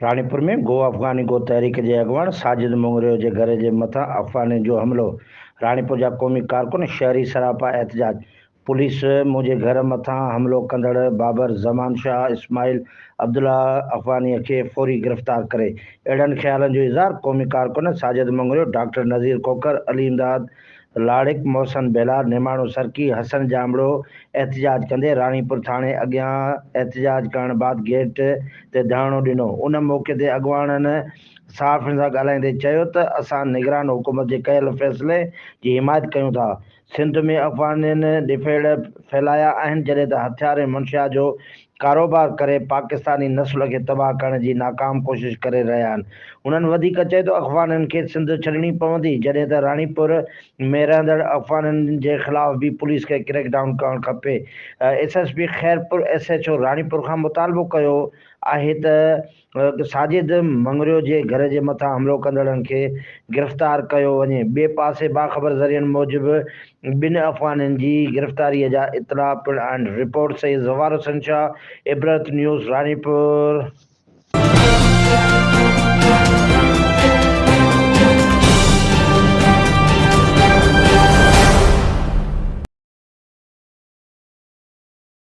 रानीपुर में गो अफ़गानी गो तहरीक जे अॻवान साजिद मोगरियो जे घर जे मथां अफ़गानी जो हमलो। रानीपुर जा क़ौमी कारकुन शहरी सरापा एहतजाज। पुलिस मुंहिंजे घर मथां हमलो कंदड़ बाबर ज़मान शाह इस्माइल अब्दुल्ला अफ़गानी खे फौरी गिरफ़्तार करे। अहिड़नि ख़्यालनि जो इज़हार क़ौमी कारकुन साजिद मोगरियो, डॉक्टर नज़ीर कोकर, अली इमदाद लाड़िक, मोहसन बेलार, निमाणो सरकी, हसन जामड़ो एहतजाज कंदे रानीपुर थाणे अॻियां एहतजाज करण बाद गेट ते धरणो ॾिनो। उन मौक़े ते अॻवाननि सहाफ़ियुनि सां ॻाल्हाईंदे चयो त असां निगरान हुकूमत जे कयल फ़ैसिले जी हिमायत कयूं था। सिंध में अफ़गानियुनि डिफेड़ फैलाया आहिनि, जॾहिं त हथियार ऐं मंशिया जो कारोबार करे पाकिस्तानी नस्ल खे तबाह करण जी नाकाम कोशिश करे रहिया आहिनि। उन्हनि वधीक चयो त अफ़गाननि खे सिंध छॾणी पवंदी, जॾहिं त रानीपुर में रहंदड़ अफ़गाननि जे ख़िलाफ़ बि पुलिस खे क्रैकडाउन करणु खपे। SSP खैरपुर SHO रानीपुर खां मुतालबो कयो आहे त साजिद मंगरियो जे घर जे मथां हमलो कंदड़नि खे गिरफ़्तार कयो वञे। ॿिए पासे बाख़बर ज़रियनि मूजिबि ॿिनि अफ़गाननि जी गिरफ़्तारीअ जा इतला पिणु आहिनि। रिपोर्ट सही ज़वार संशाह, इबरत न्यूज़, रानीपुर।